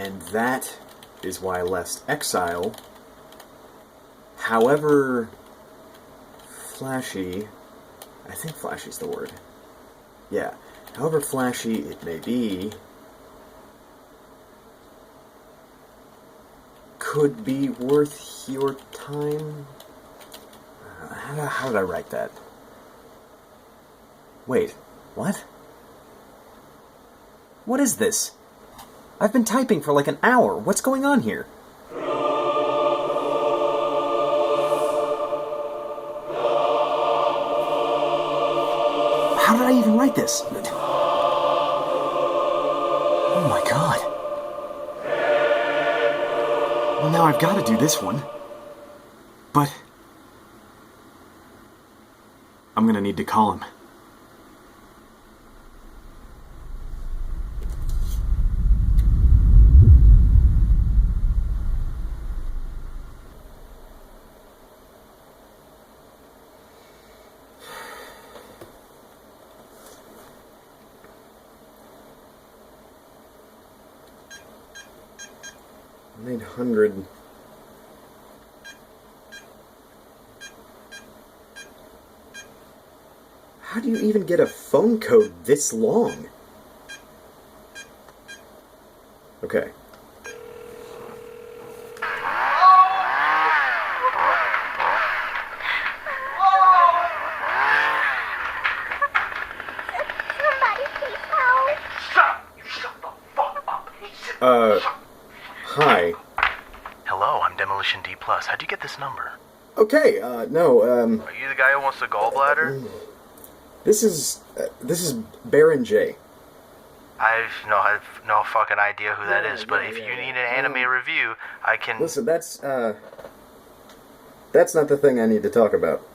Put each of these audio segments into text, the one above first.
And that is why Lest Exile, however flashy, I think flashy's the word. Yeah, however flashy it may be, could be worth your time. How did I write that? Wait, what? What is this? I've been typing for like an hour. What's going on here? How did I even write this? Oh my god. Well, now I've got to do this one. But I'm gonna need to call him. $900. How do you even get a phone code this long? Okay. Hi. Hello, I'm Demolition D+. How'd you get this number? Okay, no, Are you the guy who wants the gallbladder? This is BaronJ. I've no fucking idea who that is, but if you need an anime review, I can... Listen, that's not the thing I need to talk about.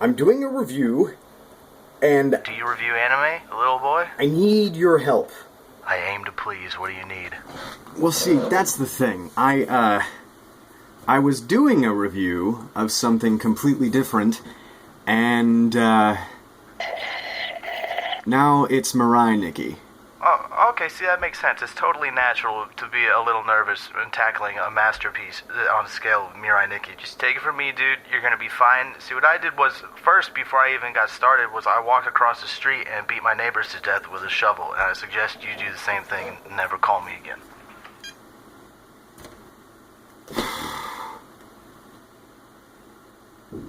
I'm doing a review, and... Do you review anime, little boy? I need your help. I aim to please. What do you need? Well, see, that's the thing. I was doing a review of something completely different, and, now it's Mirai Nikki. Oh, okay, see, that makes sense. It's totally natural to be a little nervous in tackling a masterpiece on the scale of Mirai Nikki. Just take it from me, dude. You're gonna be fine. See, what I did was, first, before I even got started, was I walked across the street and beat my neighbors to death with a shovel. And I suggest you do the same thing and never call me again.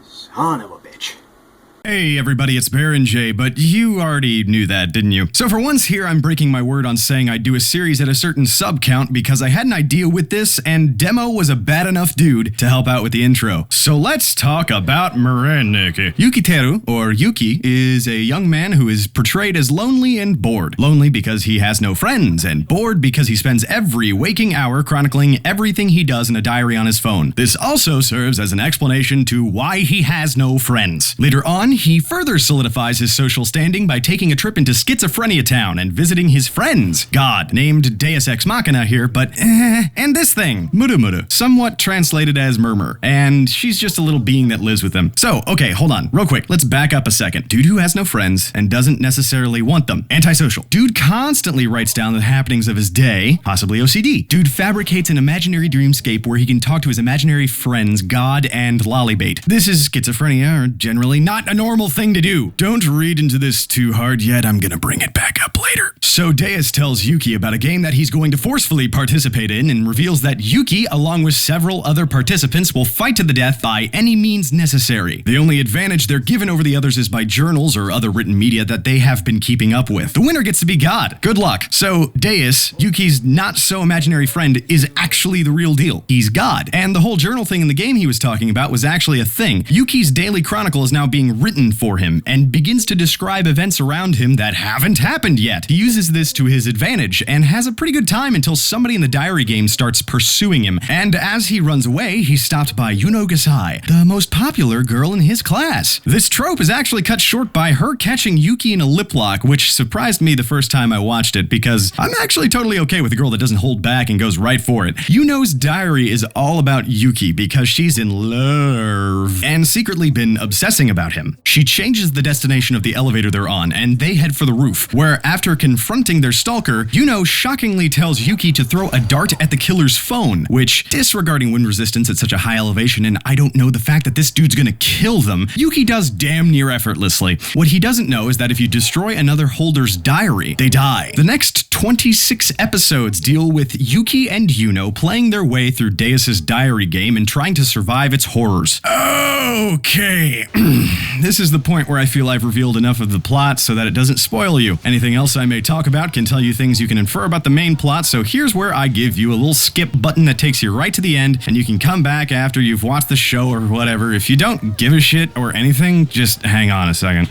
Son of a bitch. Hey everybody, it's BaronJ, but you already knew that, didn't you? So for once here, I'm breaking my word on saying I'd do a series at a certain sub count because I had an idea with this, and Demo was a bad enough dude to help out with the intro. So let's talk about Mirai Nikki. Yukiteru, or Yuki, is a young man who is portrayed as lonely and bored. Lonely because he has no friends, and bored because he spends every waking hour chronicling everything he does in a diary on his phone. This also serves as an explanation to why he has no friends. Later on, he further solidifies his social standing by taking a trip into Schizophrenia Town and visiting his friends, God, named Deus Ex Machina here, but and this thing, Murumuru, somewhat translated as murmur, and she's just a little being that lives with him. So, okay, hold on, real quick, let's back up a second. Dude who has no friends and doesn't necessarily want them. Antisocial. Dude constantly writes down the happenings of his day, possibly OCD. Dude fabricates an imaginary dreamscape where he can talk to his imaginary friends, God and Lollybait. This is schizophrenia, or generally not a normal thing to do. Don't read into this too hard yet, I'm gonna bring it back up later. So Deus tells Yuki about a game that he's going to forcefully participate in and reveals that Yuki, along with several other participants, will fight to the death by any means necessary. The only advantage they're given over the others is by journals or other written media that they have been keeping up with. The winner gets to be God. Good luck. So Deus, Yuki's not so imaginary friend, is actually the real deal. He's God. And the whole journal thing in the game he was talking about was actually a thing. Yuki's daily chronicle is now being written for him and begins to describe events around him that haven't happened yet. He uses this to his advantage and has a pretty good time until somebody in the diary game starts pursuing him. And as he runs away, he's stopped by Yuno Gasai, the most popular girl in his class. This trope is actually cut short by her catching Yuki in a lip lock, which surprised me the first time I watched it because I'm actually totally okay with a girl that doesn't hold back and goes right for it. Yuno's diary is all about Yuki because she's in love and secretly been obsessing about him. She changes the destination of the elevator they're on, and they head for the roof, where after confronting confronting their stalker, Yuno shockingly tells Yuki to throw a dart at the killer's phone, which, disregarding wind resistance at such a high elevation and I don't know the fact that this dude's gonna kill them, Yuki does damn near effortlessly. What he doesn't know is that if you destroy another holder's diary, they die. The next 26 episodes deal with Yuki and Yuno playing their way through Deus's diary game and trying to survive its horrors. Okay. This is the point where I feel I've revealed enough of the plot so that it doesn't spoil you. Anything else I may talk about can tell you things you can infer about the main plot, so here's where I give you a little skip button that takes you right to the end, and you can come back after you've watched the show or whatever. If you don't give a shit or anything, just hang on a second.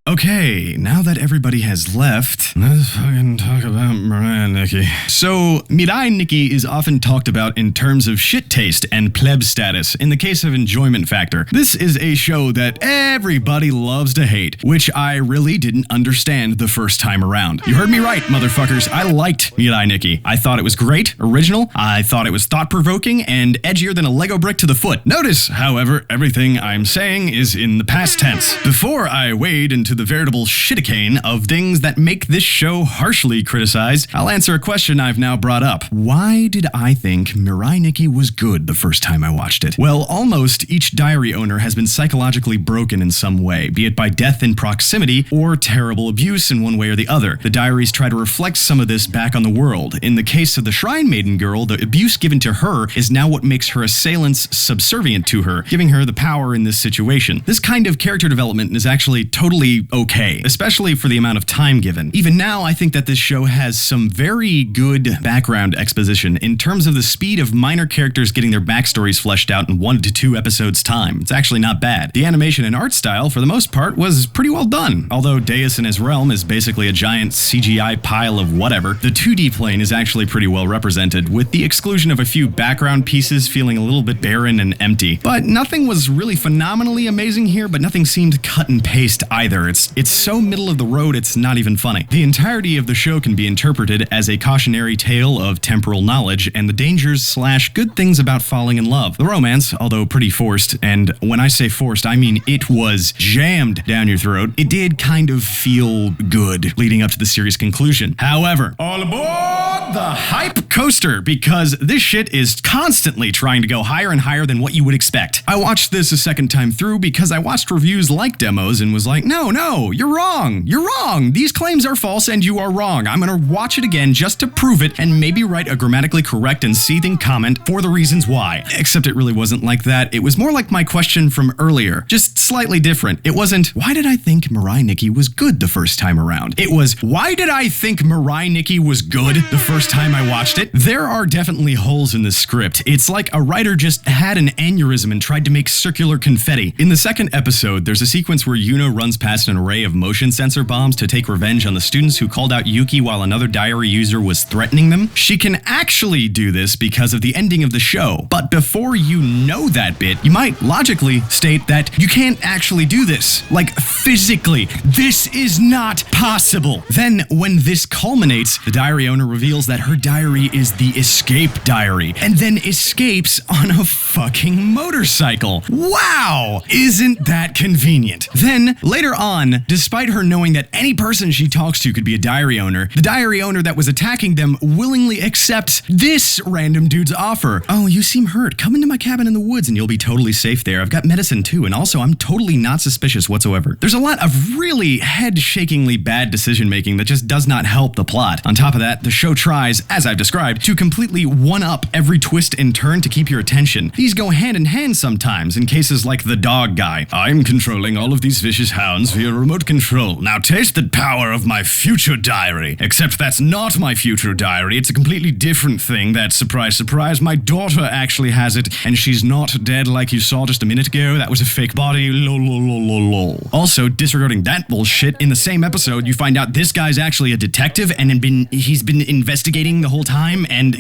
Okay, now that everybody has left, let's fucking talk about Mirai Nikki. So, Mirai Nikki is often talked about in terms of shit taste and pleb status. In the case of enjoyment factor, this is a show that everybody loves to hate, which I really didn't understand the first time around. You heard me right, motherfuckers. I liked Mirai Nikki. I thought it was great, original, I thought it was thought-provoking, and edgier than a Lego brick to the foot. Notice, however, everything I'm saying is in the past tense. Before I wade into the veritable shitacane of things that make this show harshly criticized, I'll answer a question I've now brought up. Why did I think Mirai Nikki was good the first time I watched it? Well, almost each diary owner has been psychologically broken in some way, be it by death in proximity or terrible abuse in one way or the other. The diaries try to reflect some of this back on the world. In the case of the Shrine Maiden girl, the abuse given to her is now what makes her assailants subservient to her, giving her the power in this situation. This kind of character development is actually totally okay, especially for the amount of time given. Even now, I think that this show has some very good background exposition in terms of the speed of minor characters getting their backstories fleshed out in 1 to 2 episodes time. It's actually not bad. The animation and art style, for the most part, was pretty well done. Although Deus and his realm is basically a giant CGI pile of whatever, the 2D plane is actually pretty well represented, with the exclusion of a few background pieces feeling a little bit barren and empty. But nothing was really phenomenally amazing here, but nothing seemed cut and paste either. It's so middle of the road, it's not even funny. The entirety of the show can be interpreted as a cautionary tale of temporal knowledge and the dangers / good things about falling in love. The romance, although pretty forced, and when I say forced, I mean it was jammed down your throat, it did kind of feel good leading up to the series' conclusion. However, all aboard the hype coaster, because this shit is constantly trying to go higher and higher than what you would expect. I watched this a second time through because I watched reviews like demos and was like, no, you're wrong. You're wrong. These claims are false and you are wrong. I'm gonna watch it again just to prove it and maybe write a grammatically correct and seething comment for the reasons why. Except it really wasn't like that. It was more like my question from earlier, just slightly different. It wasn't, why did I think Mirai Nikki was good the first time around? It was, why did I think Mirai Nikki was good the first time I watched it? There are definitely holes in the script. It's like a writer just had an aneurysm and tried to make circular confetti. In the second episode, there's a sequence where Yuno runs past an array of motion sensor bombs to take revenge on the students who called out Yuki while another diary user was threatening them. She can actually do this because of the ending of the show. But before you know that bit, you might logically state that you can't actually do this. Like, physically, this is not possible. Then, when this culminates, the diary owner reveals that her diary is the escape diary, and then escapes on a fucking motorcycle. Wow! Isn't that convenient? Then, later on, despite her knowing that any person she talks to could be a diary owner, the diary owner that was attacking them willingly accepts this random dude's offer. Oh, you seem hurt. Come into my cabin in the woods and you'll be totally safe there. I've got medicine too, and also I'm totally not suspicious whatsoever. There's a lot of really head-shakingly bad decision-making that just does not help the plot. On top of that, the show tries, as I've described, to completely one-up every twist and turn to keep your attention. These go hand in hand sometimes in cases like the dog guy. I'm controlling all of these vicious hounds via remote control. Now taste the power of my future diary. Except that's not my future diary. It's a completely different thing that, surprise, surprise, my daughter actually has it, and she's not dead like you saw just a minute ago. That was a fake body. Lol, lol, lol, lol, lol. Also, disregarding that bullshit, in the same episode, you find out this guy's actually a detective and he's been investigating the whole time, and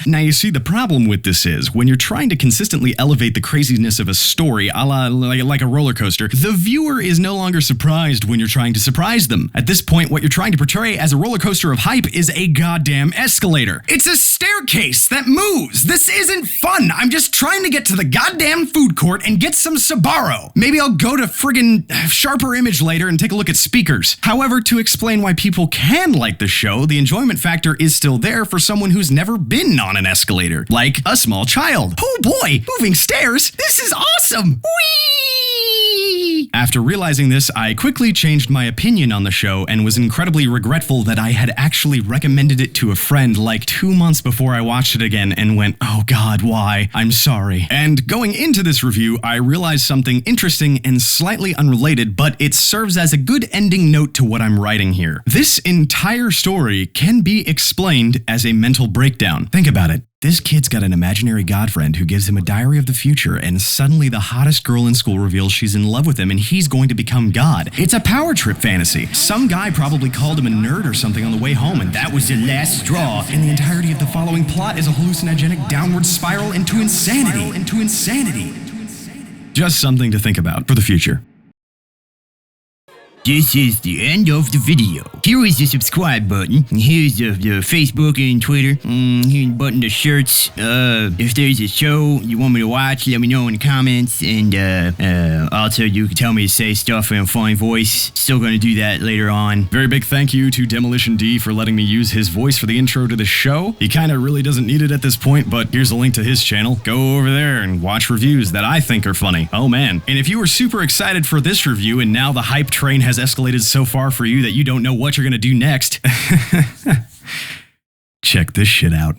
now you see the problem with this is, when you're trying to consistently elevate the craziness of a story, like a roller coaster, the viewer is no longer surprised when you're trying to surprise them. At this point, point, what you're trying to portray as a roller coaster of hype is a goddamn escalator. It's a staircase that moves. This isn't fun. I'm just trying to get to the goddamn food court and get some Sbarro. Maybe I'll go to friggin' Sharper Image later and take a look at speakers. However, to explain why people can like the show, the enjoyment factor is still there for someone who's never been on an escalator, like a small child. Oh boy, moving stairs. This is awesome. Whee! After realizing this, I quickly changed my opinion on the show and was incredibly regretful that I had actually recommended it to a friend like 2 months before I watched it again and went, oh god, why? I'm sorry. And going into this review, I realized something interesting and slightly unrelated, but it serves as a good ending note to what I'm writing here. This entire story can be explained as a mental breakdown. Think about it. This kid's got an imaginary godfriend who gives him a diary of the future, and suddenly the hottest girl in school reveals she's in love with him and he's going to become God. It's a power trip fantasy. Some guy probably called him a nerd or something on the way home, and that was the last straw. And the entirety of the following plot is a hallucinogenic downward spiral into insanity. Just something to think about for the future. This is the end of the video. Here is the subscribe button. Here's the Facebook and Twitter. Here's the button to shirts. If there's a show you want me to watch, let me know in the comments. And also you can tell me to say stuff in a funny voice. Still gonna do that later on. Very big thank you to Demolition D for letting me use his voice for the intro to the show. He kind of really doesn't need it at this point, but here's a link to his channel. Go over there and watch reviews that I think are funny. Oh man. And if you were super excited for this review and now the hype train has escalated so far for you that you don't know what you're gonna do next, check this shit out.